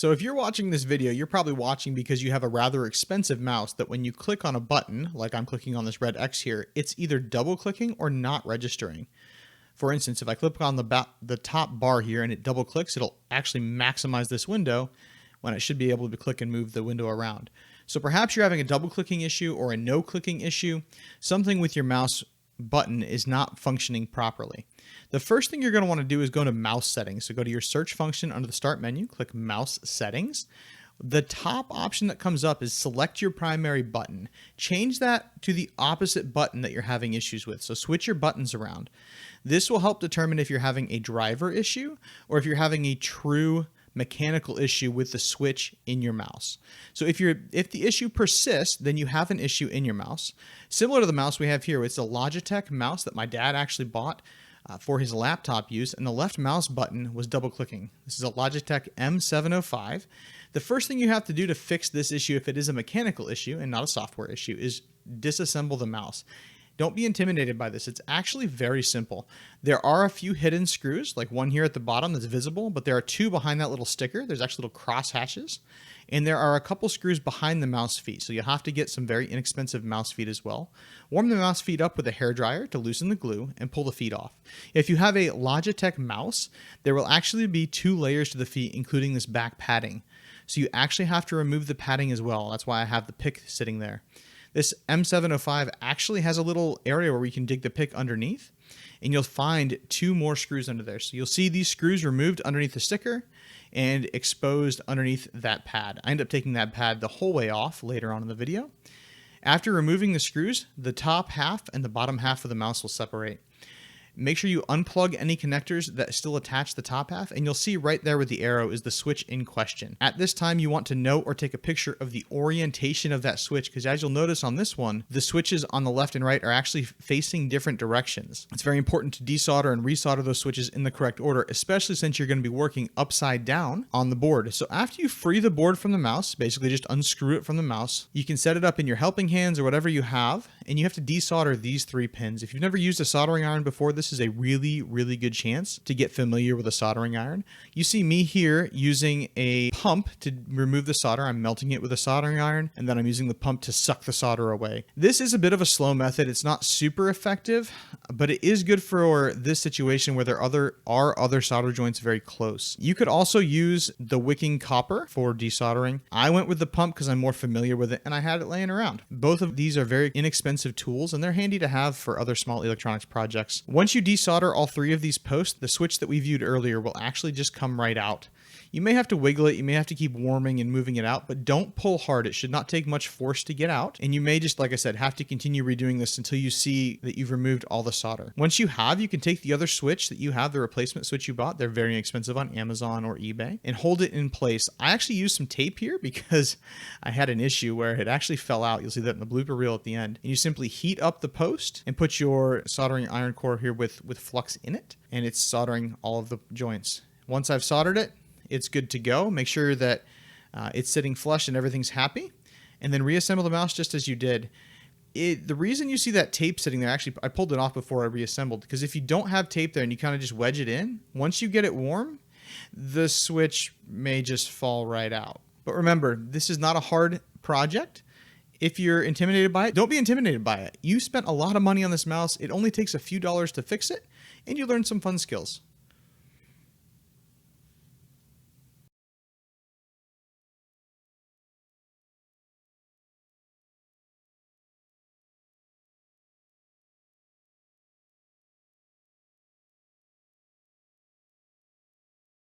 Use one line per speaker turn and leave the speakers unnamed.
So if you're watching this video, you're probably watching because you have a rather expensive mouse that when you click on a button, like I'm clicking on this red X here, it's either double clicking or not registering. For instance, if I click on the top bar here and it double clicks, it'll actually maximize this window when it should be able to click and move the window around. So perhaps you're having a double clicking issue or a no clicking issue. Something with your mouse button is not functioning properly. The first thing you're going to want to do is go to mouse settings. So go to your search function under the start menu, click mouse settings. The top option that comes up is select your primary button. Change that to the opposite button that you're having issues with. So switch your buttons around. This will help determine if you're having a driver issue or if you're having a true mechanical issue with the switch in your mouse. So if the issue persists, then you have an issue in your mouse. Similar to the mouse we have here, it's a Logitech mouse that my dad actually bought for his laptop use, and the left mouse button was double clicking. This is a Logitech M705. The first thing you have to do to fix this issue, if it is a mechanical issue and not a software issue, is disassemble the mouse. Don't be intimidated by this. It's actually very simple. There are a few hidden screws, like one here at the bottom that's visible, but there are two behind that little sticker. There's actually little cross hatches. And there are a couple screws behind the mouse feet, so you'll have to get some very inexpensive mouse feet as well. Warm the mouse feet up with a hairdryer to loosen the glue and pull the feet off. If you have a Logitech mouse, there will actually be 2 layers to the feet, including this back padding. So you actually have to remove the padding as well. That's why I have the pick sitting there. This M705 actually has a little area where we can dig the pick underneath, and you'll find 2 more screws under there. So you'll see these screws removed underneath the sticker and exposed underneath that pad. I end up taking that pad the whole way off later on in the video. After removing the screws, the top half and the bottom half of the mouse will separate. Make sure you unplug any connectors that still attach the top half, and you'll see right there with the arrow is the switch in question. At this time, you want to note or take a picture of the orientation of that switch, because as you'll notice on this one, the switches on the left and right are actually facing different directions. It's very important to desolder and resolder those switches in the correct order, especially since you're going to be working upside down on the board. So after you free the board from the mouse, basically just unscrew it from the mouse, you can set it up in your helping hands or whatever you have, and you have to desolder these 3 pins. If you've never used a soldering iron before, this is a really good chance to get familiar with a soldering iron. You see me here using a pump to remove the solder. I'm melting it with a soldering iron, and then I'm using the pump to suck the solder away. This is a bit of a slow method. It's not super effective, but it is good for this situation where there are other solder joints very close. You could also use the wicking copper for desoldering. I went with the pump because I'm more familiar with it, and I had it laying around. Both of these are very inexpensive tools, and they're handy to have for other small electronics projects. Once you desolder all 3 of these posts, the switch that we viewed earlier will actually just come right out. You may have to wiggle it, you may have to keep warming and moving it out, but don't pull hard. It should not take much force to get out, and you may just, like I said, have to continue redoing this until you see that you've removed all the solder. Once you have, you can take the other switch that you have, the replacement switch you bought, they're very inexpensive on Amazon or eBay, and hold it in place. I actually used some tape here because I had an issue where it actually fell out. You'll see that in the blooper reel at the end. And you simply heat up the post and put your soldering iron core here with flux in it, and it's soldering all of the joints. Once I've soldered it, it's good to go. Make sure that it's sitting flush and everything's happy, and then reassemble the mouse just as you did. The reason you see that tape sitting there, actually I pulled it off before I reassembled, because if you don't have tape there and you kind of just wedge it in, once you get it warm, the switch may just fall right out. But remember, this is not a hard project. If you're intimidated by it, don't be intimidated by it. You spent a lot of money on this mouse. It only takes a few dollars to fix it, and you learn some fun skills.